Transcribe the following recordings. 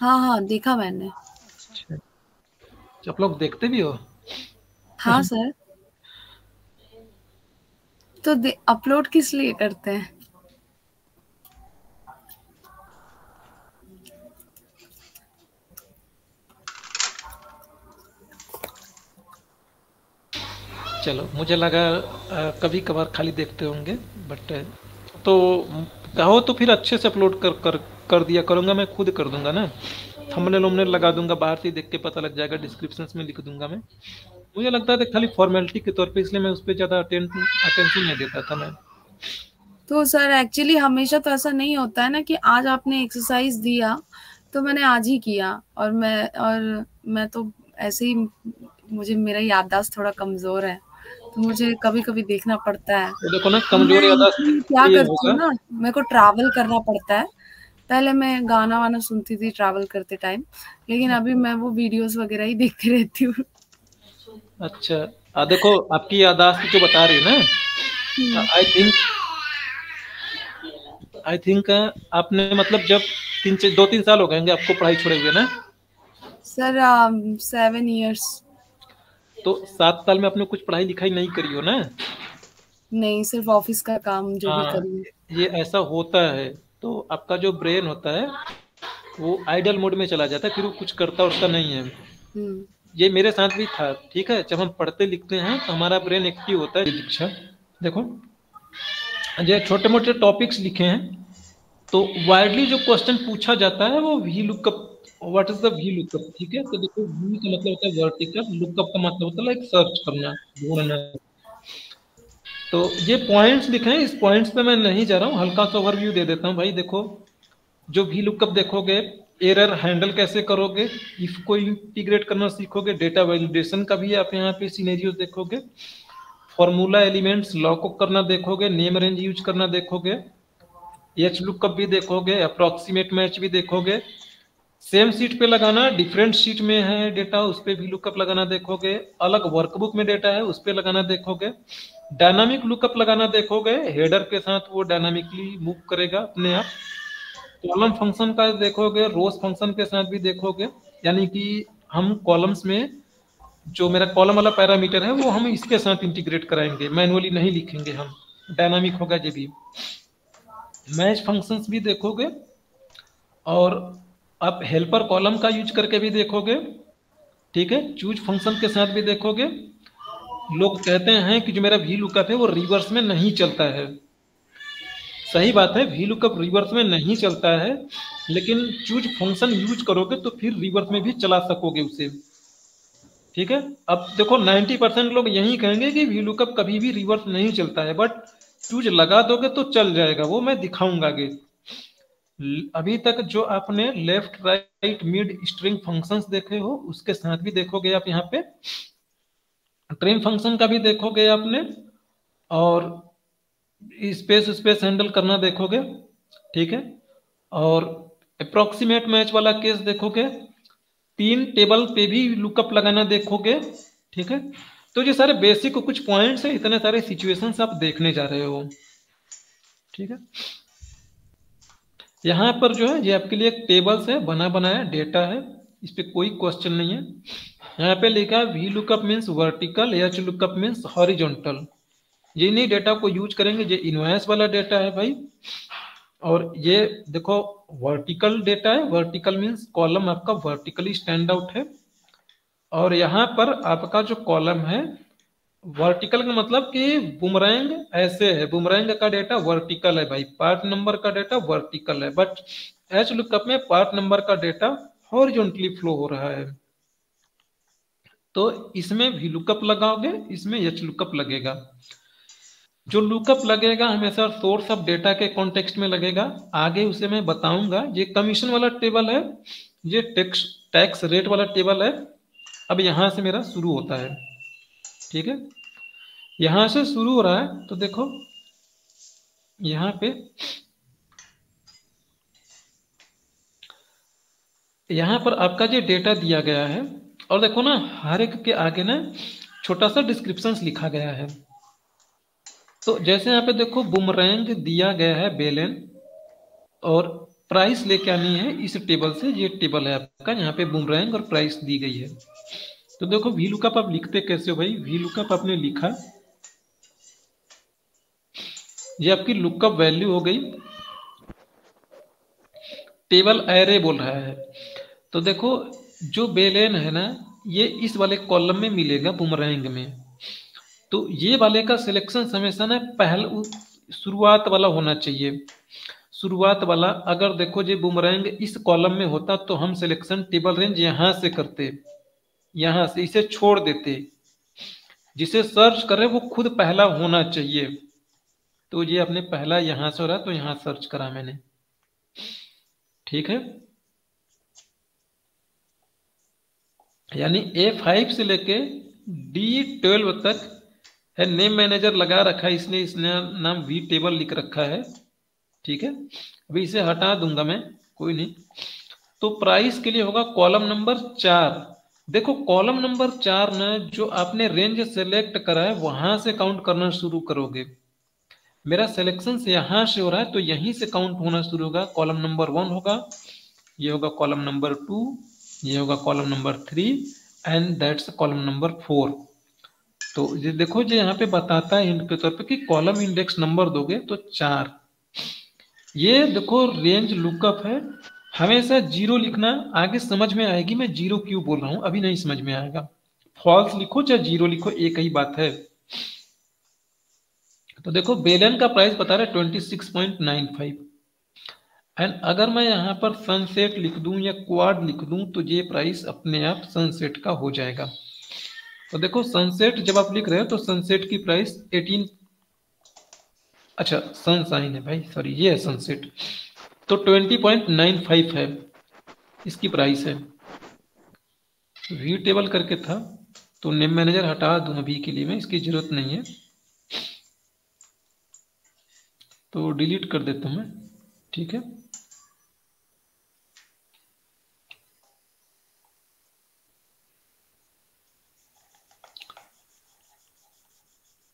हाँ हाँ, देखा मैंने। अच्छा, तो आप लोग देखते भी हो? हाँ सर। तो अपलोड किस लिए करते हैं? चलो, मुझे लगा कभी कभार खाली देखते होंगे, बट तो कहो तो फिर अच्छे से अपलोड कर दिया करूंगा, मैं खुद कर दूंगा ना। थंबनेल वंबनेल लगा दूंगा, बाहर से ही देख के पता लग जाएगा, डिस्क्रिप्शन में लिख दूंगा मैं। मुझे लगता था खाली फॉर्मेलिटी के तौर पे, इसलिए मैं उस पर ज़्यादा अटेंशन नहीं देता था मैं। तो सर एक्चुअली हमेशा तो ऐसा नहीं होता है ना कि आज आपने एक्सरसाइज दिया तो मैंने आज ही किया, और मैं तो ऐसे ही, मुझे मेरा याददाश्त थोड़ा कमजोर है, तो मुझे कभी कभी देखना पड़ता है। तो देखो ना, तो मैं कमजोर याददाश्त एक्चुअली क्या ये करती हूँ होगा। ना, मेरे को ट्रैवल करना पड़ता है। पहले मैं गाना वाना सुनती थी ट्रैवल करते टाइम, लेकिन अभी मैं वो वीडियोस वगैरह ही देखती रहती हूँ। अच्छा, देखो आपकी याददाश्त जो बता रही है ना, हम्म। आई थिंक आपने मतलब जब 2-3 साल हो गए होंगे आपको पढ़ाई छोड़े हुए ना। Sir 7 years. तो 7 साल में आपने कुछ पढ़ाई लिखाई नहीं करी हो ना। नहीं, सिर्फ ऑफिस का काम जो भी हाँ, करी। ये ऐसा होता है। तो आपका जो ब्रेन होता है वो आइडल मोड में चला जाता है, फिर वो कुछ करता उरता नहीं है। हम्म। ये मेरे साथ भी था, ठीक है। जब हम पढ़ते लिखते हैं तो हमारा ब्रेन एक्टिव होता है। दीक्षा, देखो, जो छोटे मोटे टॉपिक्स लिखे हैं, तो वाइडली जो क्वेश्चन पूछा जाता है वो V lookup, what is the V lookup, ठीक है। तो देखो, वी का मतलब होता है वर्टिकल, लुकअप का मतलब होता है लाइक सर्च करना, ढूंढना। तो ये पॉइंट्स लिखे हैं, इस पॉइंट्स पे मैं नहीं जा रहा हूँ, हल्का सा ओवरव्यू दे देता हूँ भाई। देखो, जो वी लुकअप देखोगे, एरर हैंडल कैसे करोगे, इफ को इंटीग्रेट करना सीखोगे, डेटा वैलिडेशन का भी आप यहाँ पे सिनेरियो देखोगे, फॉर्मूला एलिमेंट्स लॉ को करना देखोगे, नेम रेंज यूज करना देखोगे, एच लुकअप भी देखोगे, अप्रोक्सीमेट मैच भी देखोगे, सेम सीट पे लगाना, डिफरेंट सीट में है डेटा उस पे भी लुकअप लगाना देखोगे, अलग वर्कबुक में डेटा है उस पे लगाना देखोगे, डायनामिक लुकअप लगाना देखोगे, हेडर के साथ वो डायनामिकली मूव करेगा अपने आप, कॉलम फंक्शन का देखोगे, रोज फंक्शन के साथ भी देखोगे। यानी कि हम कॉलम्स में जो मेरा कॉलम वाला पैरामीटर है वो हम इसके साथ इंटीग्रेट कराएंगे, मैनुअली नहीं लिखेंगे हम, डायनामिक होगा ये भी। मैच फंक्शंस भी देखोगे, और आप हेल्पर कॉलम का यूज करके भी देखोगे, ठीक है। चूज फंक्शन के साथ भी देखोगे। लोग कहते हैं कि जो मेरा वी लुकअप है वो रिवर्स में नहीं चलता है। सही बात है, वी लुकअप रिवर्स में नहीं चलता है, लेकिन चूज फंक्शन यूज करोगे तो फिर रिवर्स में भी चला सकोगे उसे, ठीक है। अब देखो, 90% लोग यही कहेंगे कि वी लुकअप कभी भी रिवर्स नहीं चलता है, बट चूज लगा दोगे तो चल जाएगा, वो मैं दिखाऊंगा आगे। अभी तक जो आपने left right mid string functions देखे हो उसके साथ भी देखोगे आप यहाँ पे, ट्रिम फंक्शन का भी देखोगे आपने, और स्पेस स्पेस हैंडल करना देखोगे, ठीक है। और अप्रोक्सीमेट मैच वाला केस देखोगे, तीन टेबल पे भी लुकअप लगाना देखोगे, ठीक है। तो ये सारे बेसिक कुछ पॉइंट्स है, इतने सारे सिचुएशंस आप देखने जा रहे हो, ठीक है। यहाँ पर जो है ये आपके लिए एक टेबल्स है, बना बनाया डेटा है, इस पे कोई क्वेश्चन नहीं है। यहाँ पे लिखा है V lookup means vertical, H lookup means horizontal. ये नहीं डेटा को यूज करेंगे, ये इनवॉइस वाला डेटा है भाई। और ये देखो, वर्टिकल डेटा है, वर्टिकल मीन्स कॉलम आपका वर्टिकली स्टैंड आउट है। और यहाँ पर आपका जो कॉलम है, वर्टिकल का मतलब कि बुमरैंग ऐसे है, बुमरैंग का डेटा वर्टिकल है भाई, पार्ट नंबर का डेटा वर्टिकल है, बट एच लुकअप में पार्ट नंबर का डेटा हॉरिजॉन्टली फ्लो हो रहा है। तो इसमें भी लुकअप लगाओगे, इसमें एच लुकअप लगेगा। जो लुकअप लगेगा हमेशा सोर्स ऑफ डेटा के कॉन्टेक्स्ट में लगेगा, आगे उसे मैं बताऊंगा। ये कमीशन वाला टेबल है, ये टैक्स टैक्स रेट वाला टेबल है। अब यहां से मेरा शुरू होता है, ठीक है। यहां से शुरू हो रहा है, तो देखो यहाँ पे, यहाँ पर आपका जो डेटा दिया गया है, और देखो ना, हर एक के आगे ना छोटा सा डिस्क्रिप्शन लिखा गया है। तो जैसे यहाँ पे देखो, बुमरैंग दिया गया है बेलेन, और प्राइस लेके आनी है इस टेबल से। ये टेबल है आपका, यहाँ पे बूमरैंग और प्राइस दी गई है। तो देखो वी लुकअप आप लिखते कैसे हो भाई? वी लुकअप आपने लिखा, ये आपकी लुकअप वैल्यू हो गई, टेबल एरे बोल रहा है। तो देखो जो बेलेन है ना, ये इस वाले कॉलम में मिलेगा बूमरैंग में। तो ये वाले का सिलेक्शन हमेशा ना पहले शुरुआत वाला होना चाहिए। शुरुआत वाला अगर देखो ये बूमरैंग इस कॉलम में होता तो हम सिलेक्शन टेबल रेंज यहां से करते, यहां से इसे छोड़ देते। जिसे सर्च करे वो खुद पहला होना चाहिए। तो ये अपने पहला यहां से हो रहा, तो यहां सर्च करा मैंने, ठीक है। यानी A5 से लेके D12 तक है। नेम मैनेजर लगा रखा है इसने, इसने नाम वी टेबल लिख रखा है, ठीक है। अभी इसे हटा दूंगा मैं, कोई नहीं। तो प्राइस के लिए होगा कॉलम नंबर 4। देखो कॉलम नंबर 4 में जो आपने रेंज सेलेक्ट करा है वहां से काउंट करना शुरू करोगे। मेरा सिलेक्शन से यहां से हो रहा है तो यहीं से काउंट होना शुरू होगा। कॉलम नंबर 1 होगा, ये होगा कॉलम नंबर 2, ये होगा column number 3 and that's column number 4। तो ये देखो जो यहाँ पे बताता है हिंट के तौर पे कि कॉलम इंडेक्स नंबर दोगे तो 4। ये देखो रेंज लुकअप है, हमेशा 0 लिखना। आगे समझ में आएगी मैं 0 क्यों बोल रहा हूं, अभी नहीं समझ में आएगा। फॉल्स लिखो चाहे 0 लिखो एक ही बात है। तो देखो बेलन का प्राइस बता रहा है 26.95 एंड अगर मैं यहाँ पर सनसेट लिख दूं या क्वाड लिख दूं तो ये प्राइस अपने आप सनसेट का हो जाएगा। तो देखो सनसेट जब आप लिख रहे हो तो सनसेट की प्राइस 18, अच्छा सनशाइन है भाई, सॉरी ये है सनसेट, तो 20.95 है इसकी प्राइस है। वी टेबल करके था तो नेम मैनेजर हटा दूं अभी के लिए मैं, इसकी जरूरत नहीं है, तो डिलीट कर देता हूं मैं, ठीक है।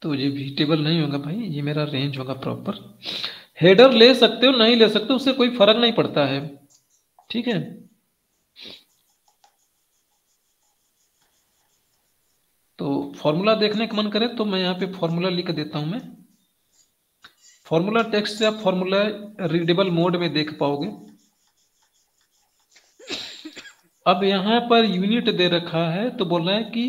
तो ये वी टेबल नहीं होगा भाई, ये मेरा रेंज होगा प्रॉपर। हेडर ले सकते हो नहीं ले सकते हो उससे कोई फर्क नहीं पड़ता है, ठीक है। तो फॉर्मूला देखने का मन करे तो मैं यहाँ पे फॉर्मूला लिख देता हूं मैं। फॉर्मूला टेक्स्ट से आप फॉर्मूला रीडेबल मोड में देख पाओगे। अब यहाँ पर यूनिट दे रखा है तो बोल रहा है कि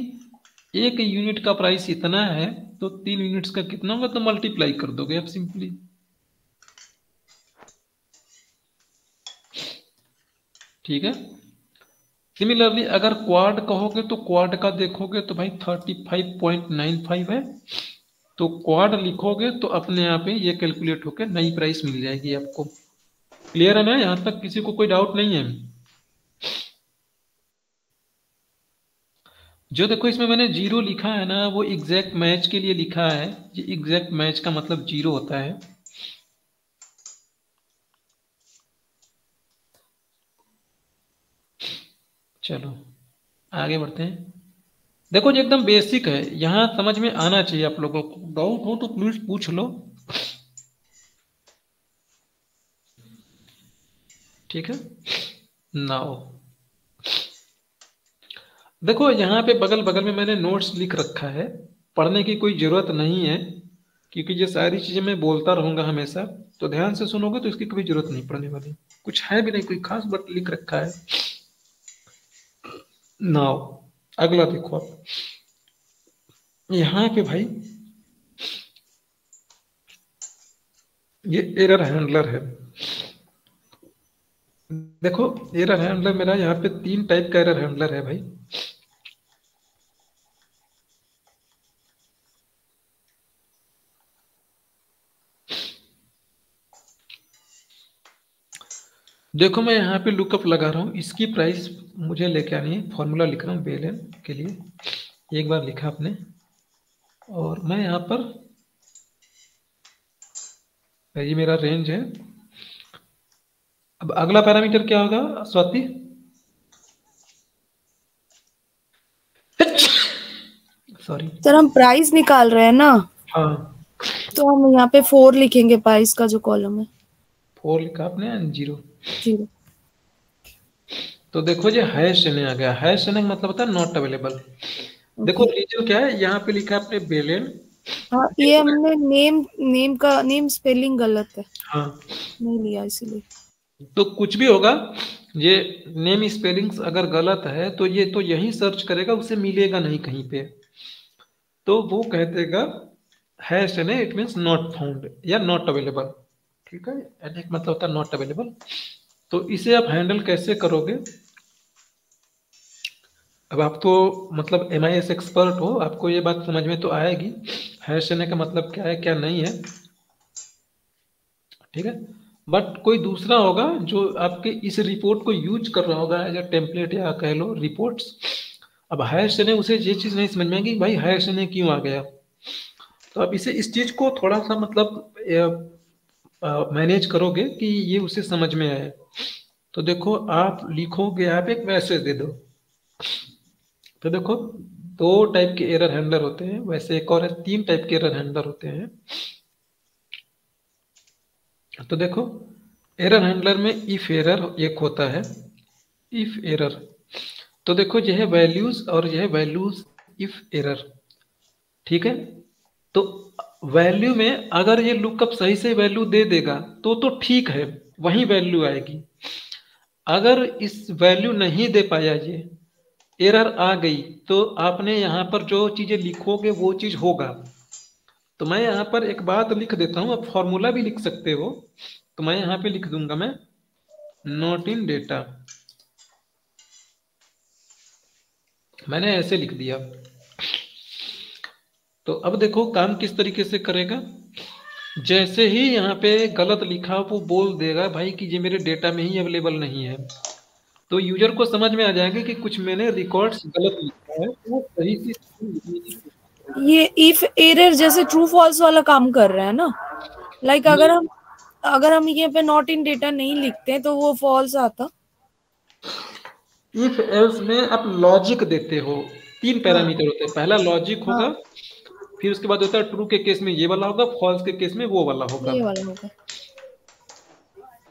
एक यूनिट का प्राइस इतना है तो 3 यूनिट्स का कितना होगा, तो मल्टीप्लाई कर दोगे आप सिंपली, ठीक है। सिमिलरली अगर क्वाड कहोगे तो क्वाड का देखोगे तो भाई 35.95 है, तो क्वाड लिखोगे तो अपने आप ही ये कैलकुलेट होकर नई प्राइस मिल जाएगी आपको। क्लियर है ना, यहां तक किसी को कोई डाउट नहीं है? जो देखो इसमें मैंने 0 लिखा है ना वो एग्जैक्ट मैच के लिए लिखा है। ये एग्जैक्ट मैच का मतलब 0 होता है। चलो आगे बढ़ते हैं। देखो ये एकदम बेसिक है, यहां समझ में आना चाहिए आप लोगों को। डाउट हो तो प्लीज पूछ लो, ठीक है। नाउ देखो यहाँ पे बगल बगल में मैंने नोट्स लिख रखा है, पढ़ने की कोई जरूरत नहीं है क्योंकि ये सारी चीजें मैं बोलता रहूंगा हमेशा, तो ध्यान से सुनोगे तो इसकी कभी जरूरत नहीं पड़ने वाली। कुछ है भी नहीं कोई खास, बट लिख रखा है। नाउ अगला देखो आप, यहाँ पे भाई ये एरर हैंडलर है। देखो एरर हैंडलर मेरा यहाँ पे 3 टाइप का एरर हैंडलर है भाई। देखो मैं यहाँ पे लुकअप लगा रहा हूँ, इसकी प्राइस मुझे लेके आनी है। फॉर्मूला लिख रहा हूँ बेलन के लिए, एक बार लिखा आपने, और मैं यहाँ पर ये मेरा रेंज है। अब अगला पैरामीटर क्या होगा स्वाति? सॉरी सर हम प्राइस निकाल रहे हैं ना, हाँ तो हम यहाँ पे 4 लिखेंगे प्राइस का जो कॉलम है। 4 लिखा आपने 0। जीरो। तो देखो ये हैश एन आ गया। हैश एन मतलब होता है नॉट अवेलेबल। देखो ओके। रीजन क्या है, यहाँ पे लिखा है अपने बेलेन। हाँ, ये हमने नेम स्पेलिंग गलत है, हाँ, नहीं लिया इसीलिए। तो कुछ भी होगा, ये नेम स्पेलिंग्स अगर गलत है तो ये तो यही सर्च करेगा, उसे मिलेगा नहीं कहीं पे। तो वो कह देगा hash N it means not found या नॉट अवेलेबल। ठीक है, एन एक मतलब होता है नॉट अवेलेबल। तो इसे आप हैंडल कैसे करोगे? अब आप तो मतलब MIS एक्सपर्ट हो, आपको ये बात समझ में तो आएगी हैश एन का मतलब क्या है क्या नहीं है। ठीक है, बट कोई दूसरा होगा जो आपके इस रिपोर्ट को यूज कर रहा होगा एज अ टेम्पलेट या कह लो रिपोर्ट्स। अब हैश एन उसे ये चीज़ नहीं समझ में आएगी भाई हैश एन क्यों आ गया। तो आप इसे इस चीज़ को थोड़ा सा मतलब मैनेज करोगे कि ये उसे समझ में आए। तो देखो आप लिखोगे, आप एक मैसेज दे दो। तो देखो दो टाइप के एरर हैंडलर होते हैं, वैसे एक और है, तीन टाइप के एरर हैंडलर होते हैं। तो देखो एरर हैंडलर में इफ एरर एक होता है, इफ एरर। तो देखो यह है वैल्यूज और यह है वैल्यूज इफ एरर। ठीक है, तो वैल्यू में अगर ये लुकअप सही से वैल्यू दे देगा तो ठीक है, वही वैल्यू आएगी। अगर इस वैल्यू नहीं दे पाया, ये एरर आ गई, तो आपने यहाँ पर जो चीजें लिखोगे वो चीज होगा। तो मैं यहाँ पर एक बात लिख देता हूँ, आप फॉर्मूला भी लिख सकते हो। तो मैं यहाँ पे लिख दूंगा मैं नॉट इन डेटा, मैंने ऐसे लिख दिया। तो अब देखो काम किस तरीके से करेगा। जैसे ही यहाँ पे गलत लिखा वो बोल देगा भाई कि ये मेरे डेटा में ही अवेलेबल नहीं है। तो यूजर को समझ में आ जाएगा कि कुछ मैंने रिकॉर्ड्स गलत लिखा है, तो वो सही से लिखने की कोशिश करेगा। ये इफ एरर जैसे ट्रू फॉल्स वाला काम कर रहा है ना। लाइक अगर हम ये पे नॉट इन डेटा नहीं लिखते तो वो फॉल्स आता। इफ एल्स में आप लॉजिक देते हो, तीन हाँ पैरामीटर होते हैं। पहला लॉजिक होगा, हाँ, फिर उसके बाद होता है ट्रू के केस में ये वाला होगा, फॉल्स के केस में वो वाला होगा। ये वाला होगा।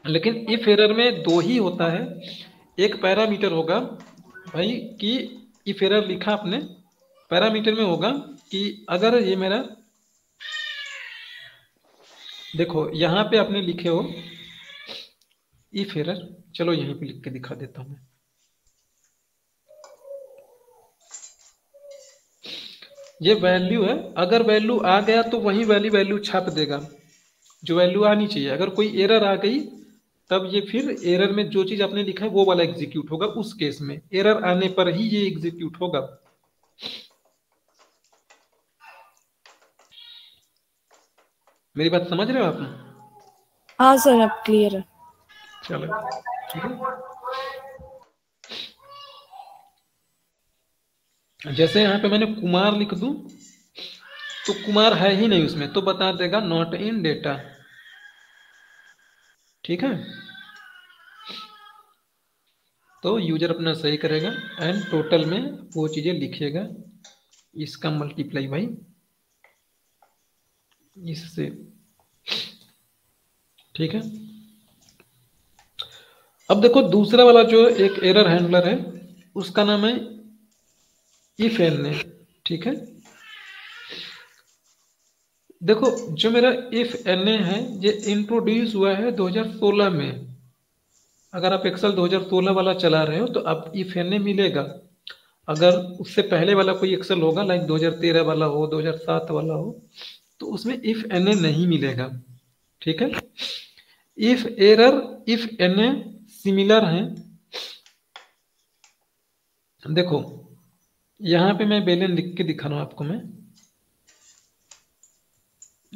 लेकिन इफ एरर में दो ही होता है। एक पैरामीटर होगा भाई कि इफ एरर लिखा आपने, पैरामीटर में होगा कि अगर ये मेरा, देखो यहाँ पे आपने लिखे हो इफ एरर, चलो यहीं पे लिख के दिखा देता हूँ मैं। ये वैल्यू है, अगर वैल्यू आ गया तो वही वैल्यू छाप देगा जो वैल्यू आनी चाहिए। अगर कोई एरर आ गई तब ये फिर एरर में जो चीज आपने लिखा है वो वाला एग्जीक्यूट होगा। उस केस में एरर आने पर ही ये एग्जीक्यूट होगा। मेरी बात समझ रहे हो आप? हाँ सर, अब क्लियर है। चलो ठीक है। जैसे यहाँ पे मैंने कुमार लिख दूं, तो कुमार है ही नहीं उसमें, तो बता देगा नॉट इन डेटा। ठीक है, तो यूजर अपना सही करेगा एंड टोटल में वो चीजें लिखेगा, इसका मल्टीप्लाई भाई इससे। ठीक है, अब देखो दूसरा वाला जो एक एरर हैंडलर है उसका नाम है इफ एन ए। ठीक है, देखो जो मेरा इफ एन ए है ये इंट्रोड्यूस हुआ है 2016 में। अगर आप एक्सेल 2016 वाला चला रहे हो तो आप इफ एन ए मिलेगा। अगर उससे पहले वाला कोई एक्सेल होगा लाइक 2013 वाला हो, 2007 वाला हो, तो उसमें इफ एन ए नहीं मिलेगा। ठीक है, if error if N A similar है। देखो यहाँ पे मैं बेलन लिख के दिखा रहा हूँ आपको, मैं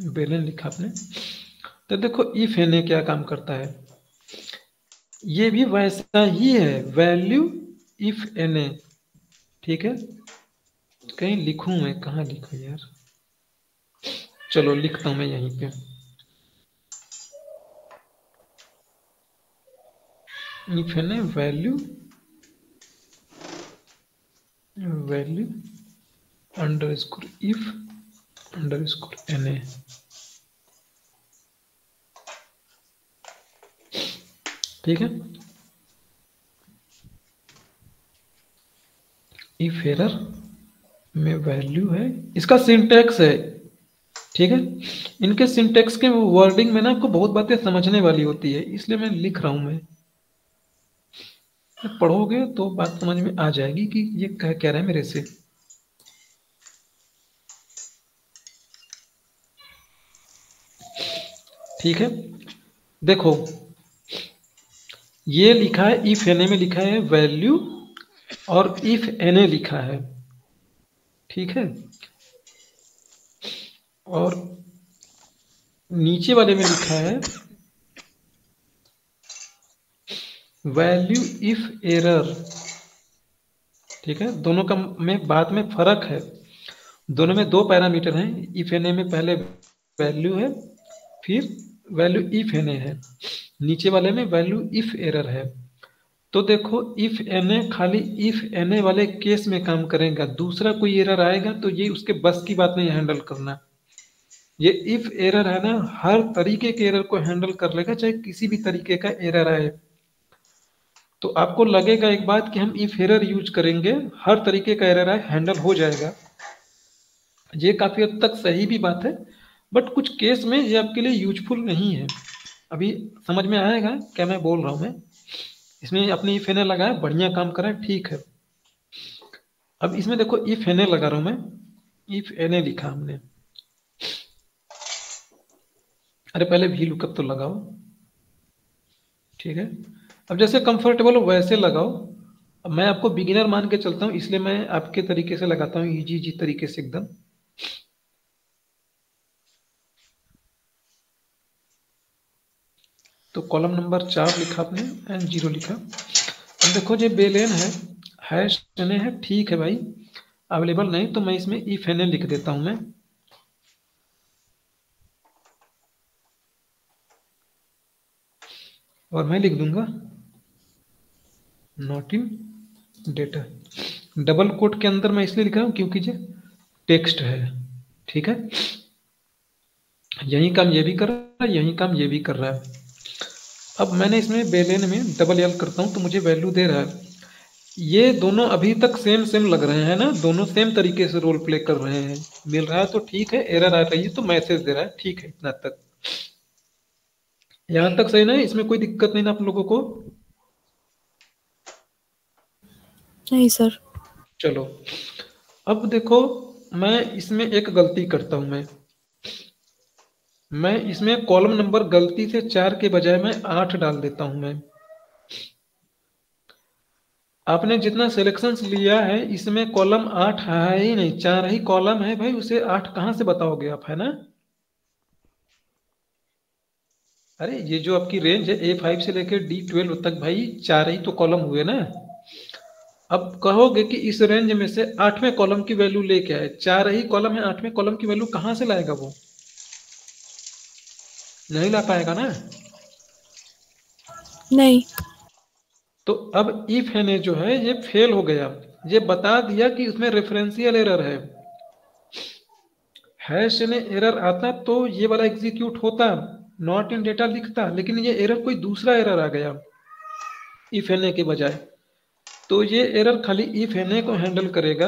बेलन लिखा आपने। तो देखो इफ एन ए क्या काम करता है, ये भी वैसा ही है, वैल्यू इफ एन ए। ठीक है, कहीं लिखूं मैं, कहाँ लिखूं यार, चलो लिखता हूं मैं यहीं पे। If N A value value under score if under score N A. ठीक है। इफ एरर में वैल्यू है, इसका सिंटैक्स है। ठीक है, इनके सिंटैक्स के वर्डिंग में ना आपको बहुत बातें समझने वाली होती है, इसलिए मैं लिख रहा हूं। मैं पढ़ोगे तो बात समझ में आ जाएगी कि ये कह रहे हैं मेरे से। ठीक है, देखो ये लिखा है इफ एन ए में लिखा है वैल्यू, और इफ एन ए लिखा है। ठीक है, और नीचे वाले में लिखा है वैल्यू इफ एरर। ठीक है, दोनों का में बात में फर्क है। दोनों में दो पैरामीटर हैं। इफ एन ए में पहले वैल्यू है, फिर वैल्यू इफ एन ए है। नीचे वाले में वैल्यू इफ एरर है। तो देखो इफ एन ए खाली इफ एन ए वाले केस में काम करेगा, दूसरा कोई एरर आएगा तो ये उसके बस की बात नहीं हैंडल करना। ये इफ एरर है ना, हर तरीके के एरर को हैंडल कर लेगा, चाहे किसी भी तरीके का एरर आए। तो आपको लगेगा एक बात कि हम इफ एरर यूज करेंगे, हर तरीके का एरर आए हैंडल हो जाएगा। ये काफी हद तक सही भी बात है, बट कुछ केस में ये आपके लिए यूजफुल नहीं है। अभी समझ में आएगा क्या मैं बोल रहा हूं। मैं इसमें अपनी इफ एन ए लगाया, बढ़िया काम करा, ठीक है। अब इसमें देखो इफ एन ए लगा रहा हूं मैं, इफ एन ए लिखा हमने। अरे पहले भी लुकअप तो लगाओ। ठीक है, अब जैसे कंफर्टेबल हो वैसे लगाओ। अब मैं आपको बिगिनर मान के चलता हूँ, इसलिए मैं आपके तरीके से लगाता हूँ, इजी इजी तरीके से एकदम। तो कॉलम नंबर 4 लिखा आपने एंड 0 लिखा। अब देखो जो बेलेन है, हैश एन ए है, ठीक है भाई। अवेलेबल नहीं तो मैं इसमें इफ एन ए लिख देता हूं मैं। और मैं लिख दूंगा not in data. Double quote के अंदर मैं इसलिए लिख रहा हूं क्योंकि ये टेक्स्ट है। ठीक है, यही काम ये भी कर रहा है, यही काम ये भी कर रहा है। अब मैंने इसमें बेलेन में डबल एल करता हूं तो मुझे वैल्यू दे रहा है। ये दोनों अभी तक सेम सेम लग रहे हैं ना, दोनों सेम तरीके से रोल प्ले कर रहे हैं। मिल रहा है तो ठीक है, एरर आ रही है तो मैसेज दे रहा है, ठीक है इतना तक। यहां तक सही ना है? इसमें कोई दिक्कत नहीं ना आप लोगों को? नहीं सर। चलो, अब देखो मैं इसमें एक गलती करता हूं। मैं इसमें कॉलम नंबर गलती से 4 के बजाय मैं 8 डाल देता हूं मैं। आपने जितना सिलेक्शंस लिया है इसमें कॉलम 8 है ही नहीं, 4 ही कॉलम है भाई, उसे 8 कहां से बताओगे आप, है ना? अरे ये जो आपकी रेंज है A5 से लेकर D12 तक भाई, 4 ही तो कॉलम हुए ना। अब कहोगे कि इस रेंज में से 8वें कॉलम की वैल्यू लेके आए, 4 ही कॉलम है, 8वें कॉलम की वैल्यू कहां से लाएगा वो? नहीं ला पाएगा ना। नहीं। तो अब इफ है ने जो है ये फेल हो गया। ये बता दिया कि उसमें रेफरेंशियल एरर है। हैश ने एरर आता तो ये वाला एग्जीक्यूट होता, नॉट इन डेटा लिखता, लेकिन ये एरर कोई दूसरा एरर आ गया इफ एन के बजाय। तो ये एरर खाली इफ एन को हैंडल करेगा।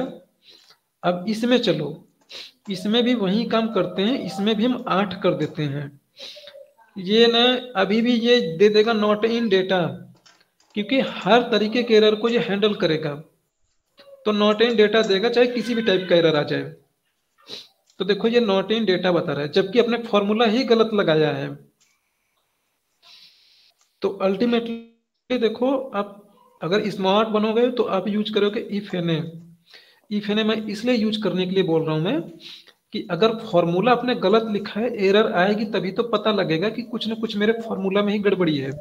अब इसमें चलो, इसमें भी वही काम करते हैं, इसमें भी हम 8 कर देते हैं। ये ना अभी भी ये दे देगा नॉट इन डेटा, क्योंकि हर तरीके के एरर को ये हैंडल करेगा। तो नॉट इन डेटा देगा चाहे किसी भी टाइप का एरर आ जाए। तो देखो ये नॉट इन डेटा बता रहा है, जबकि अपने फॉर्मूला ही गलत लगाया है। तो अल्टीमेटली देखो, आप अगर स्मार्ट बनोगे तो आप यूज करोगे if N A. If N A मैं इसलिए यूज करने के लिए बोल रहा हूं मैं, कि अगर फॉर्मूला आपने गलत लिखा है, एरर आएगी तभी तो पता लगेगा कि कुछ ना कुछ मेरे फॉर्मूला में ही गड़बड़ी है।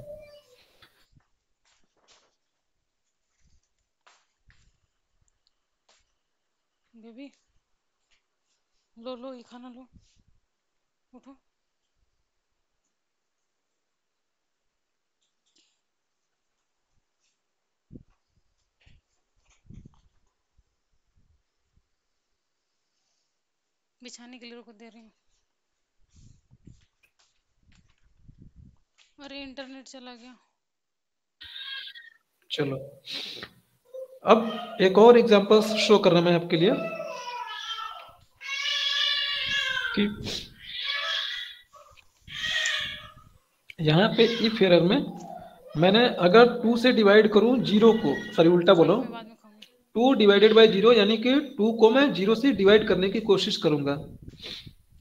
बेबी, लो लो ये खाना लो, उठो। बिछाने के लिए रुको, दे रही हूँ। अरे इंटरनेट चला गया। चलो अब एक और एग्जांपल शो कर रहा मैं आपके लिए कि यहाँ पे इफ एरर में मैंने अगर 2 से डिवाइड करूं जीरो को, सॉरी उल्टा बोलो, चलो मैं बाद में खाऊंगी। 2 डिवाइडेड बाई जीरो, यानी कि 2 को मैं जीरो से डिवाइड करने की कोशिश करूंगा,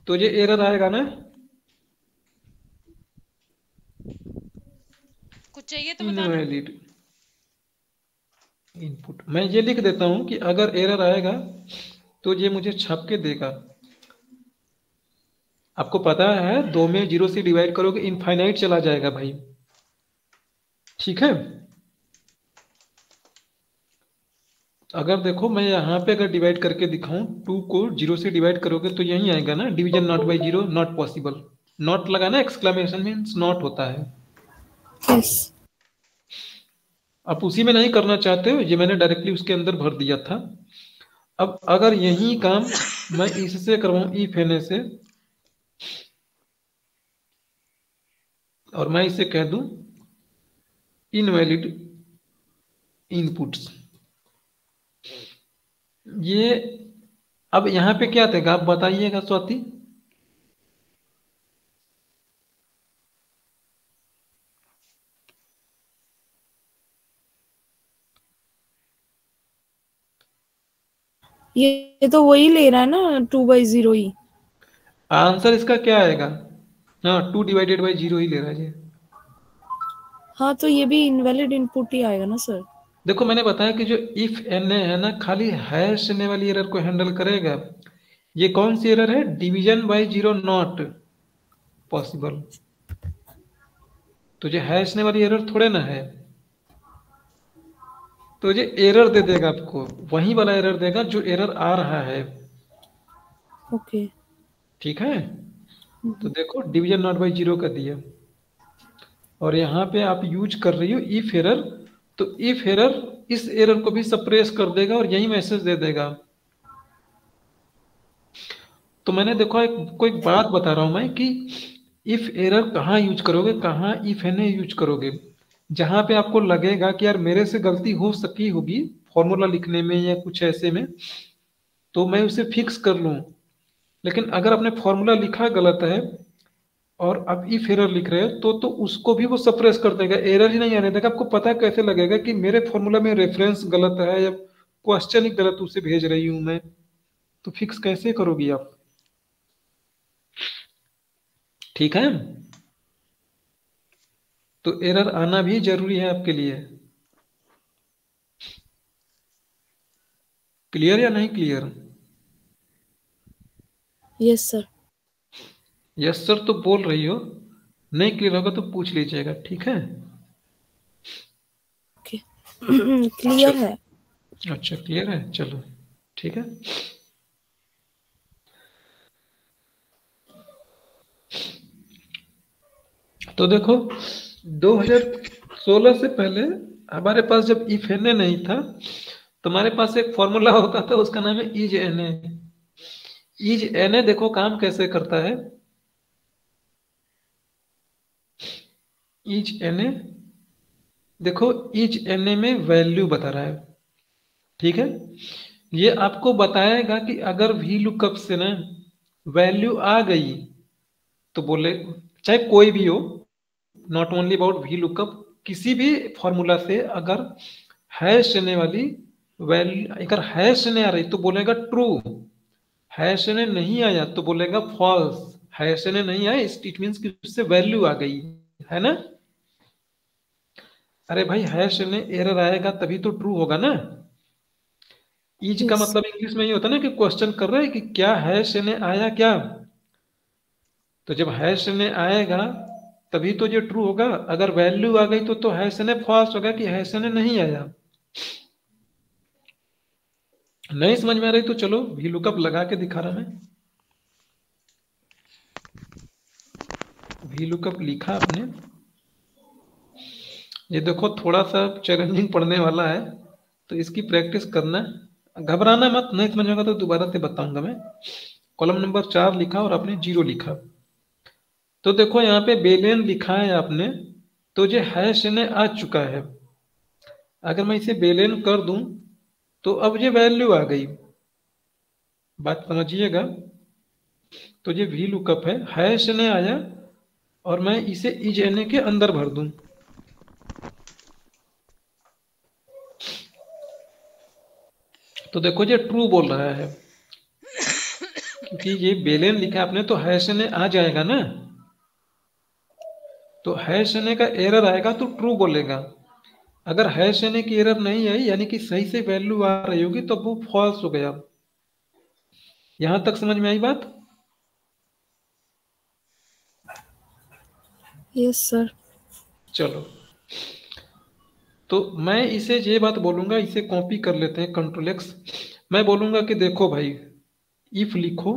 तो ये एरर आएगा ना। कुछ चाहिए तो बताना। इनवैलिड इनपुट, मैं ये लिख देता हूं कि अगर एरर आएगा तो ये मुझे छाप के देगा। आपको पता है 2 में जीरो से डिवाइड करोगे इनफाइनाइट चला जाएगा भाई, ठीक है। अगर देखो मैं यहाँ पे अगर डिवाइड करके दिखाऊं, 2 को जीरो से डिवाइड करोगे तो यही आएगा ना, division not by zero not possible. Not लगाना, एक्सक्लेमेशन मीन्स नॉट होता है। यस। आप उसी में नहीं करना चाहते हो, ये मैंने डायरेक्टली उसके अंदर भर दिया था। अब अगर यही काम मैं इससे करवाऊं इफ एन से, और मैं इसे कह दूं इनवैलिड इनपुट्स, ये अब यहां पे क्या देगा आप बताइएगा स्वाति। ये तो वही ले रहा है ना 2/0 ही। आंसर इसका क्या आएगा? हाँ 2 डिवाइडेड बाई जीरो ही ले रहा है ये। हाँ तो ये भी इनवैलिड इनपुट ही आएगा ना सर। देखो मैंने बताया कि जो इफ एन है ना, खाली हैश ने वाली एरर को हैंडल करेगा। ये कौन सी एरर है? Division by zero not possible. तो ये हैश ने वाली एरर थोड़े ना है, तो ये एरर दे देगा आपको, वही वाला एरर देगा जो एरर आ रहा है। ओके। ठीक है, तो देखो डिवीजन नॉट बाई जीरो का दिया, और यहाँ पे आप यूज कर रही हो इफ एरर, तो इफ एरर इस एरर को भी सप्रेस कर देगा और यही मैसेज दे देगा। तो मैंने देखो कोई बात बता रहा हूं मैं कि इफ एरर कहाँ यूज करोगे, कहाँ इफ एन यूज करोगे, जहां पे आपको लगेगा कि यार मेरे से गलती हो सकी होगी फॉर्मूला लिखने में या कुछ ऐसे में, तो मैं उसे फिक्स कर लूं। लेकिन अगर आपने फॉर्मूला लिखा गलत है और आप इफ एरर लिख रहे हो तो उसको भी वो सप्रेस कर देगा, एरर ही नहीं आने देगा। आपको पता कैसे लगेगा कि मेरे फॉर्मूला में रेफरेंस गलत है या क्वेश्चन ही गलत उसे भेज रही हूं मैं, तो फिक्स कैसे करोगी आप? ठीक है, तो एरर आना भी जरूरी है आपके लिए। क्लियर या नहीं clear? Yes sir. Yes sir तो बोल रही हो, नहीं क्लियर होगा तो पूछ लीजिएगा, ठीक है। ओके। क्लियर है। अच्छा क्लियर है, चलो ठीक है। तो देखो 2016 से पहले हमारे पास जब इफ एन ए नहीं था, तो हमारे पास एक फॉर्मूला होता था, उसका नाम है is N A. Is N A देखो काम कैसे करता है। इज एन ए देखो, इज एन ए में वैल्यू बता रहा है, ठीक है। ये आपको बताएगा कि अगर वी लुकअप से ना वैल्यू आ गई तो बोले, चाहे कोई भी हो, not only about V lookup, किसी भी फॉर्मूला से अगर हैश रहने वाली वैल्यू, अगर हैश नहीं आ रही तो बोलेगा ट्रू, हैश ने नहीं आया तो बोलेगा फॉल्स। हैश ने नहीं आया इट मींस कि उससे वैल्यू आ गई है ना। अरे भाई हैश ने एरर आएगा तभी तो ट्रू होगा ना। ईज का यस। मतलब इंग्लिश में ये होता है ना कि क्वेश्चन कर रहा है कि क्या हैश ने आया क्या। तो जब हैश ने आएगा तभी तो ये ट्रू होगा, अगर वैल्यू आ गई तो हैश ने फॉल्स होगा कि हैश ने नहीं आया। नहीं समझ में आ रही तो चलो वी लुकअप लगा के दिखा रहा मैं। वी लुकअप लिखा आपने, ये देखो थोड़ा सा चैलेंजिंग पढ़ने वाला है, तो इसकी प्रैक्टिस करना, घबराना मत, नहीं समझ में आएगा तो दोबारा से बताऊंगा मैं। कॉलम नंबर 4 लिखा और आपने 0 लिखा, तो देखो यहाँ पे बेलियन लिखा है आपने, तो ये हैश ने आ चुका है। अगर मैं इसे बेलेन कर दूं तो अब ये वैल्यू आ गई, बात समझिएगा। तो ये वी लुकअप है, हैश ने आया और मैं इसे इज एन के अंदर भर दूं, तो देखो ये ट्रू बोल रहा है, क्योंकि ये बेलेन लिखा आपने तो हैश ने आ जाएगा ना, तो हैश ने का एरर आएगा तो ट्रू बोलेगा। अगर हैश ने की एरर नहीं आई, यानी कि सही से वैल्यू आ रही होगी, तो वो फॉल्स हो गया। यहां तक समझ में आई बात? Yes sir. चलो, तो मैं इसे ये बात बोलूंगा, इसे कॉपी कर लेते हैं, कंट्रोल एक्स। मैं बोलूंगा कि देखो भाई, इफ लिखो,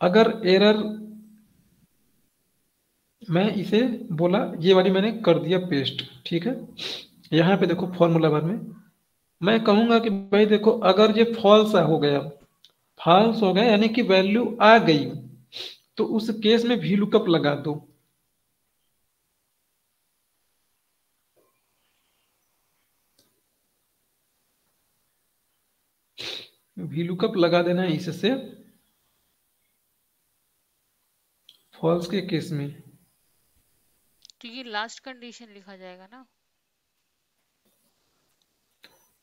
अगर एरर, मैं इसे बोला, ये वाली मैंने कर दिया पेस्ट, ठीक है। यहाँ पे देखो फॉर्मूला बार में मैं कहूंगा कि भाई देखो, अगर ये फॉल्स हो गया, फॉल्स हो गया यानी कि वैल्यू आ गई, तो उस केस में वी लुकअप लगा दो। वी लुकअप लगा देना है इससे फॉल्स के केस में। तो ये लास्ट कंडीशन लिखा जाएगा ना?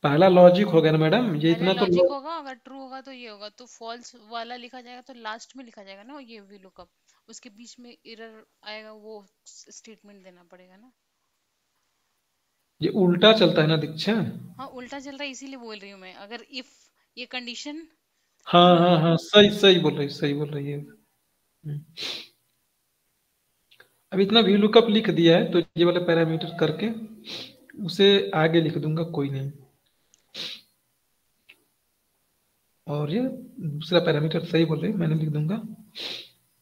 पहला लॉजिक हो गया ना मैडम, ये पहले इतना तो लॉजिक होगा, अगर ट्रू होगा तो ये होगा, तो फॉल्स वाला लिखा जाएगा, तो लास्ट में लिखा जाएगा ना ये वी लुकअप, उसके बीच में एरर आएगा, वो स्टेटमेंट देना पड़ेगा ना। ये उल्टा चलता है ना दीक्षा। हाँ उल्टा चल रहा है, इसीलिए बोल रही हूँ मैं, अगर इफ ये कंडीशन हाँ ट्रू। हाँ हाँ, सही सही बोल रही, सही बोल रही है। अब इतना वी लुकअप लिख दिया है, तो ये वाला पैरामीटर करके उसे आगे लिख दूंगा, कोई नहीं। और ये दूसरा पैरामीटर सही बोल रही, मैंने लिख दूंगा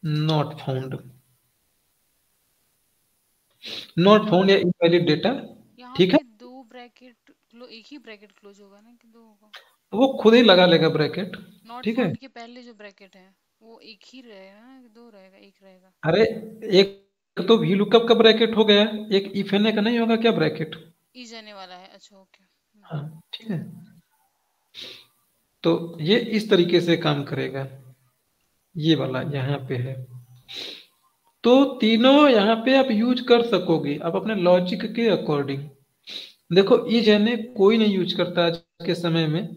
नॉट फाउंड, नॉट फाउंड या इनवैलिड डेटा, यहाँ ठीक है। पे दो ब्रैकेट एक ही ब्रैकेट क्लोज होगा ना कि दो होगा? वो खुद ही लगा लेगा ब्रैकेट, नॉट ठीक है। फाउंड के पहले जो ब्रैकेट है वो एक ही रहेगा ना कि दो रहेगा, एक रहेगा? अरे, एक तो वी लुकअप का ब्रैकेट हो गया, एक इफ एन ए का नहीं होगा क्या ब्रैकेट? ई जाने वाला है, अच्छा ओके। हाँ, ठीक है। तो ये इस तरीके से काम करेगा, ये वाला यहाँ पे है। तो तीनों यहाँ पे आप यूज कर सकोगे, आप अपने लॉजिक के अकॉर्डिंग। देखो, इज एन ए कोई नहीं यूज करता आज के समय में,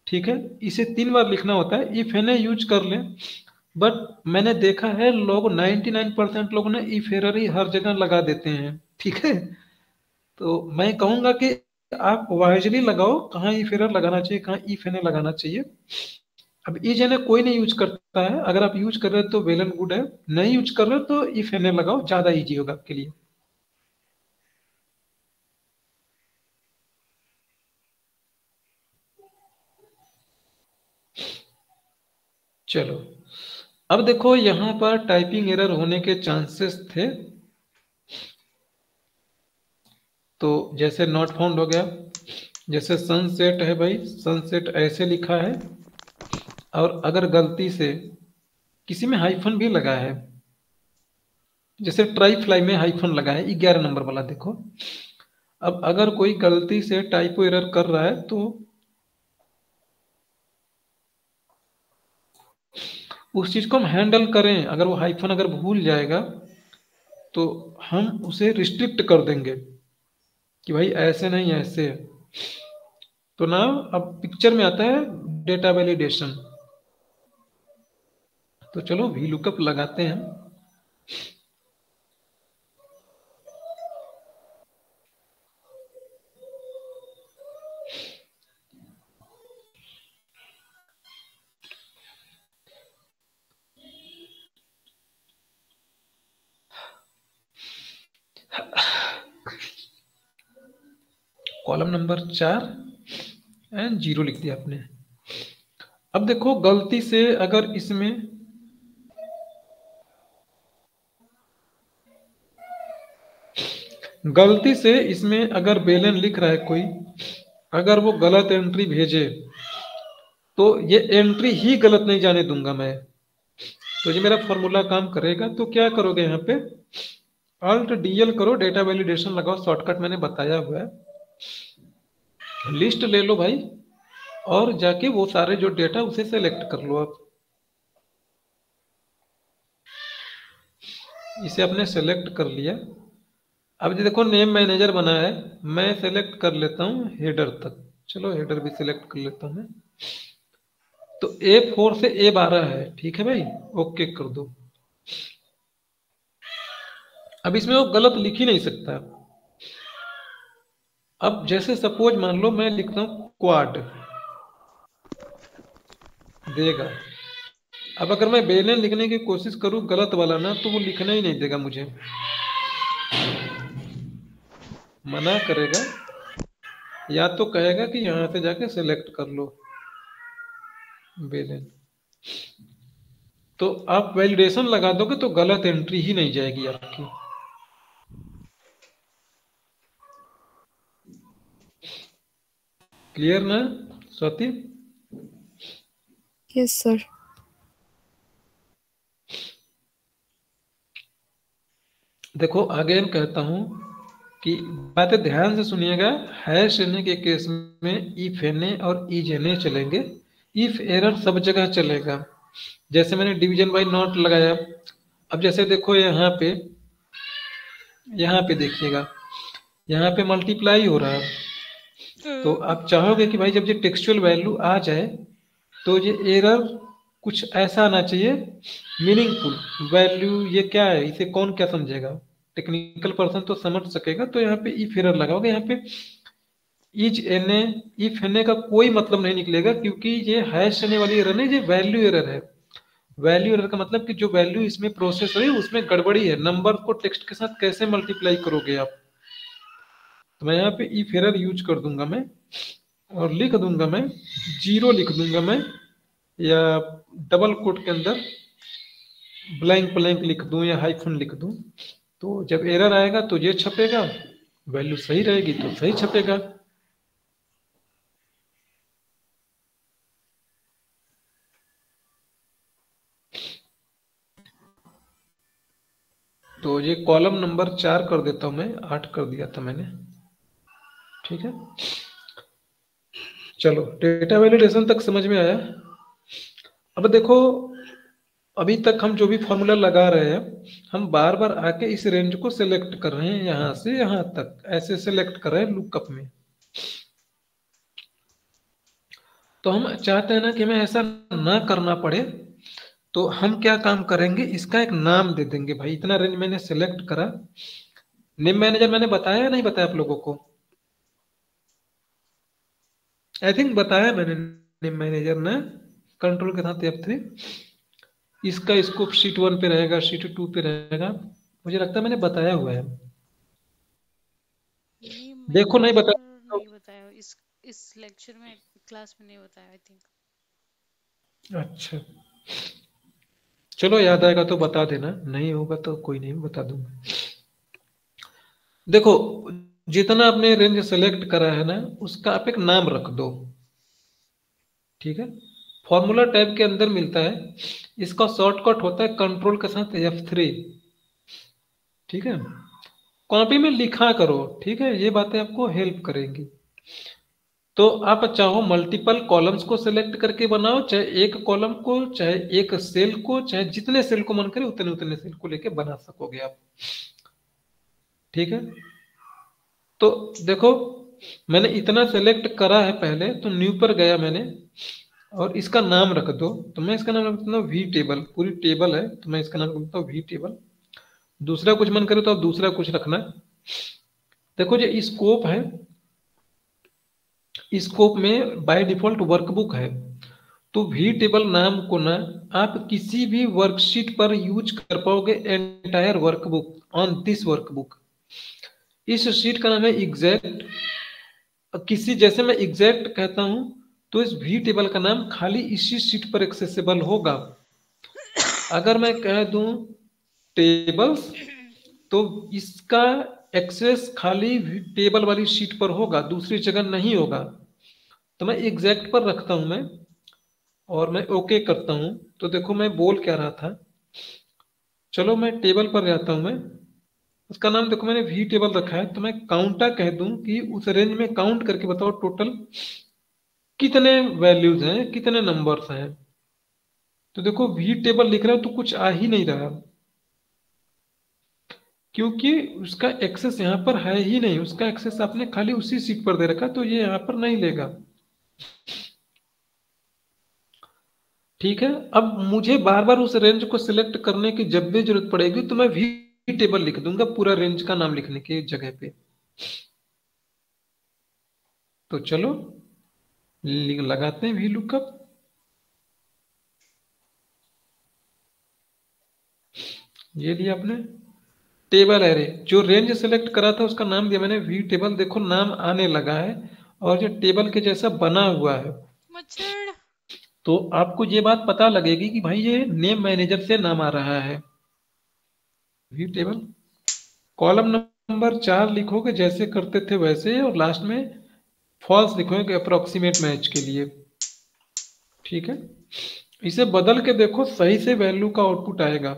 ठीक है। इसे 3 बार लिखना होता है, इफ एन ए यूज कर ले। बट मैंने देखा है लोग 99% लोग ना इफ एरर ही हर जगह लगा देते हैं, ठीक है। तो मैं कहूंगा कि आप वाइजली लगाओ, कहाँ इफ एरर लगाना चाहिए, कहाँ इफ एन ए लगाना चाहिए। अब इज एन ए कोई नहीं यूज करता है, अगर आप यूज कर रहे हो तो वेल एंड गुड है, नहीं यूज कर रहे हो तो इफ एन ए लगाओ, ज्यादा इजी होगा आपके लिए। चलो, अब देखो यहाँ पर टाइपिंग एरर होने के चांसेस थे, तो जैसे नॉट फाउंड हो गया, जैसे सनसेट है भाई, सनसेट ऐसे लिखा है, और अगर गलती से किसी में हाइफन भी लगा है, जैसे ट्राई फ्लाई में हाइफन लगा है 11 नंबर वाला, देखो। अब अगर कोई गलती से टाइपो एरर कर रहा है, तो उस चीज को हम हैंडल करें। अगर वो हाइफन अगर भूल जाएगा, तो हम उसे रिस्ट्रिक्ट कर देंगे कि भाई ऐसे नहीं, ऐसे। तो ना, अब पिक्चर में आता है डेटा वैलिडेशन। तो चलो वी लुकअप लगाते हैं। कॉलम नंबर 4 एंड 0 लिख दिया आपने। अब देखो, गलती से अगर इसमें अगर बेलन लिख रहा है कोई, अगर वो गलत एंट्री भेजे, तो ये एंट्री ही गलत नहीं जाने दूंगा मैं। तो ये मेरा फॉर्मूला काम करेगा। तो क्या करोगे, यहाँ पे अल्ट डीएल करो, डेटा वैलिडेशन लगाओ, शॉर्टकट मैंने बताया हुआ है। लिस्ट ले लो भाई, और जाके वो सारे जो डेटा उसे सेलेक्ट कर लो आप। इसे आपने सेलेक्ट कर लिया। अब ये देखो नेम मैनेजर बना है, मैं सेलेक्ट कर लेता हूँ हेडर तक। चलो हेडर भी सिलेक्ट कर लेता हूँ मैं। तो A4 से A12 है, ठीक है भाई, ओके कर दो। अब इसमें वो गलत लिख ही नहीं सकता। अब जैसे सपोज मान लो मैं लिखता हूँ क्वाड, देगा। अब अगर मैं बेलन लिखने की कोशिश करूँ गलत वाला ना, तो वो लिखना ही नहीं देगा मुझे, मना करेगा, या तो कहेगा कि यहाँ से जाके सिलेक्ट कर लो बेलन। तो आप वैलिडेशन लगा दोगे तो गलत एंट्री ही नहीं जाएगी आपकी। क्लियर ना स्वाति? Yes sir. देखो अगेन कहता हूं कि बातें ध्यान से सुनिएगा। हैश एने के केस में इफ एने और इज एने चलेंगे, इफ एरर सब जगह चलेगा। जैसे मैंने डिवीजन बाय नॉट लगाया, अब जैसे देखो यहाँ पे देखिएगा, यहाँ पे मल्टीप्लाई हो रहा है। तो आप चाहोगे कि भाई जब ये टेक्सचुअल वैल्यू आ जाए तो ये एरर कुछ ऐसा आना चाहिए, मीनिंगफुल वैल्यू। ये क्या है, इसे कौन क्या समझेगा, टेक्निकल पर्सन तो समझ सकेगा। तो यहाँ पे इफ एरर लगाओगे, यहाँ पे इज एने इफ एने का कोई मतलब नहीं निकलेगा, क्योंकि ये हैश एने वाली एरर नहीं, ये वैल्यू एरर है। वैल्यू एरर का मतलब कि जो वैल्यू इसमें प्रोसेस हो रही है उसमें गड़बड़ी है, नंबर को टेक्स्ट के साथ कैसे मल्टीप्लाई करोगे आप। तो मैं यहाँ पे इफ एरर यूज कर दूंगा मैं, और लिख दूंगा मैं 0 लिख दूंगा मैं, या डबल कोट के अंदर ब्लैंक ब्लैंक लिख दूं या हाइफन लिख दूं। तो जब एरर आएगा तो ये छपेगा, वैल्यू सही रहेगी तो सही छपेगा। तो ये कॉलम नंबर 4 कर देता हूं मैं, 8 कर दिया था मैंने, ठीक है। चलो डेटा वैलिडेशन तक समझ में आया। अब देखो अभी तक हम जो भी फॉर्मूला लगा रहे हैं, हम बार बार आके इस रेंज को सिलेक्ट कर रहे हैं, यहां से यहां तक ऐसे सिलेक्ट कर रहे हैं लुकअप में। तो हम चाहते हैं ना कि हमें ऐसा ना करना पड़े, तो हम क्या काम करेंगे, इसका एक नाम दे देंगे। भाई इतना रेंज मैंने सिलेक्ट करा, नेम मैनेजर मैंने बताया या नहीं बताया आप लोगों को? आई थिंक बताया मैंने नेम मैनेजर ना, कंट्रोल के साथ F3। इसका स्कोप शीट 1 पे रहेगा, शीट 2 पे रहेगा, मुझे लगता है मैंने बताया हुआ है। देखो नहीं बताया, नहीं बताया इस लेक्चर में, क्लास में नहीं बताया आई थिंक। अच्छा चलो याद आएगा तो बता देना, नहीं होगा तो कोई नहीं, बता दूंगा। देखो जितना आपने रेंज सेलेक्ट करा है ना, उसका आप एक नाम रख दो, ठीक है। फॉर्मूला टैब के अंदर मिलता है, इसका शॉर्टकट होता है कंट्रोल के साथ F3, ठीक है। कॉपी में लिखा करो, ठीक है, ये बातें आपको हेल्प करेंगी। तो आप चाहो मल्टीपल कॉलम्स को सिलेक्ट करके बनाओ, चाहे एक कॉलम को, चाहे एक सेल को, चाहे जितने सेल को मन करे उतने उतने सेल को लेके बना सकोगे आप, ठीक है। तो देखो मैंने इतना सेलेक्ट करा है पहले, तो न्यू पर गया मैंने, और इसका नाम रख दो। तो मैं इसका नाम रखता हूँ वी टेबल, पूरी टेबल है तो मैं इसका नाम रखता हूँ वी टेबल। दूसरा कुछ मन करे तो आप दूसरा कुछ रखना। देखो जो स्कोप है, स्कोप में बाय डिफॉल्ट वर्कबुक है, तो वी टेबल नाम को ना आप किसी भी वर्कशीट पर यूज कर पाओगे, entire workbook on this workbook. इस शीट का नाम है एग्जैक्ट। किसी जैसे मैं एग्जैक्ट कहता हूं तो इस वी टेबल का नाम खाली इसी शीट पर एक्सेसिबल होगा। अगर मैं कह दूं टेबल्स, तो इसका एक्सेस खाली टेबल वाली शीट पर होगा, दूसरी जगह नहीं होगा। तो मैं एग्जैक्ट पर रखता हूं मैं, और मैं ओके करता हूं। तो देखो मैं बोल क्या रहा था, चलो मैं टेबल पर जाता हूं मैं, उसका नाम देखो मैंने वी टेबल रखा है, तो मैं काउंटा कह दूं कि उस रेंज में काउंट करके बताओ टोटल कितने वैल्यूज हैं, कितने नंबर्स हैं। तो देखो वी टेबल लिख रहा है तो कुछ आ ही नहीं रहा, क्योंकि उसका एक्सेस यहाँ पर है ही नहीं। उसका एक्सेस आपने खाली उसी सीट पर दे रखा, तो ये यहाँ पर नहीं लेगा। ठीक है, अब मुझे बार बार उस रेंज को सिलेक्ट करने की जब भी जरूरत पड़ेगी तो मैं वी टेबल लिख दूंगा पूरा रेंज का नाम लिखने की जगह पे। तो चलो लगाते हैं वी लुकअप। ये लिया आपने टेबल एरे, जो रेंज सेलेक्ट करा था उसका नाम दिया मैंने वी टेबल। देखो नाम आने लगा है और जो टेबल के जैसा बना हुआ है। मच्छर। तो आपको ये बात पता लगेगी कि भाई ये नेम मैनेजर से नाम आ रहा है। वी टेबल कॉलम नंबर 4 लिखोगे जैसे करते थे वैसे, और लास्ट में फॉल्स लिखोगे अप्रोक्सीमेट मैच के लिए। ठीक है, इसे बदल के देखो, सही से वैल्यू का आउटपुट आएगा।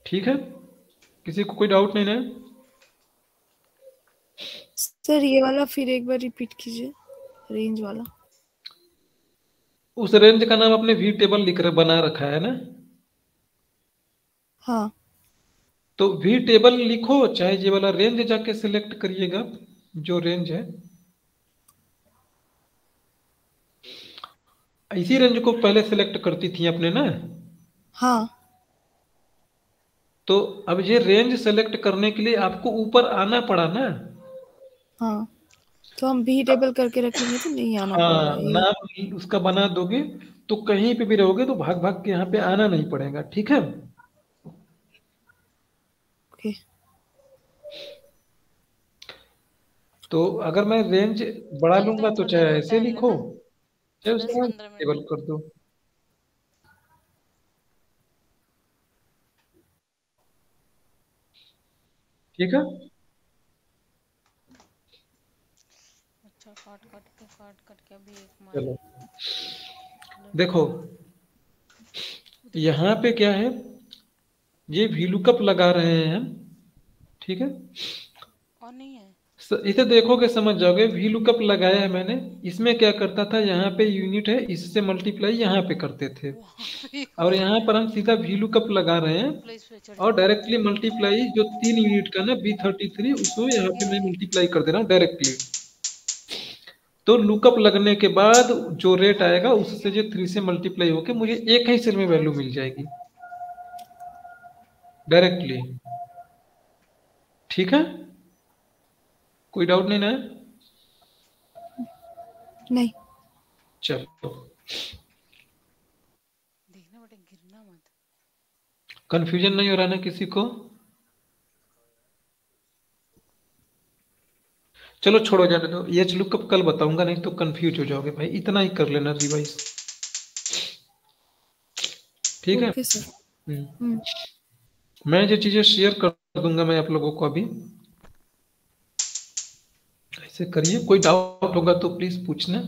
ठीक है, किसी को कोई डाउट नहीं ना? सर ये वाला फिर एक बार रिपीट कीजिए, रेंज वाला। उस रेंज का नाम आपने वी टेबल लिख बना रखा है ना? हाँ। तो वी टेबल लिखो, चाहे ये वाला रेंज जाके सिलेक्ट करिएगा जो रेंज है। इसी रेंज को पहले सिलेक्ट करती थी आपने ना? हाँ। तो अब ये रेंज सेलेक्ट करने के लिए आपको ऊपर आना पड़ा ना? हाँ, तो हम भी टेबल करके रखेंगे तो नहीं आना पड़ेगा हाँ, ये। नाम उसका बना दोगे तो कहीं पे भी रहोगे तो भाग भाग के यहाँ पे आना नहीं पड़ेगा। ठीक है, ओके। तो अगर मैं रेंज बढ़ा कल लूंगा तक तो थोड़ा चाहे बहुत ऐसे टाइम लिखो, लेना, चाहे उसके बाद 10-15 टेबल मिनट। कर दो। ठीक है, अच्छा, काट काट के अभी एक चलो मारे। देखो यहाँ पे क्या है, ये वीलुकअप लगा रहे हैं हम। ठीक है, और नहीं है। इसे देखोगे समझ जाओगे। वी लुकअप लगाया है मैंने, इसमें क्या करता था, यहाँ पे यूनिट है इससे मल्टीप्लाई यहाँ पे करते थे, वहां पे और यहाँ पर हम सीधा वी लुकअप लगा रहे हैं प्लेस पे चढ़ और जाता डायरेक्टली मल्टीप्लाई जो 3 यूनिट का ना B33 उसको यहाँ पे मैं मल्टीप्लाई कर दे रहा हूँ डायरेक्टली। तो लुकअप लगने के बाद जो रेट आएगा उससे जो 3 से मल्टीप्लाई होके मुझे एक ही सेल में वैल्यू मिल जाएगी डायरेक्टली। ठीक है, कोई डाउट नहीं ना? नहीं। चलो, देखना बेटा, गिरना मत। कंफ्यूजन नहीं हो रहा ना किसी को? चलो छोड़ो, जाने दो, ये लुकअप कल बताऊंगा, नहीं तो कंफ्यूज हो जाओगे भाई। इतना ही कर लेना रिवाइज। ठीक है, ओके सर। मैं जो चीजें शेयर कर दूंगा मैं आप लोगों को अभी, ऐसे करिए। कोई डाउट होगा तो प्लीज पूछना।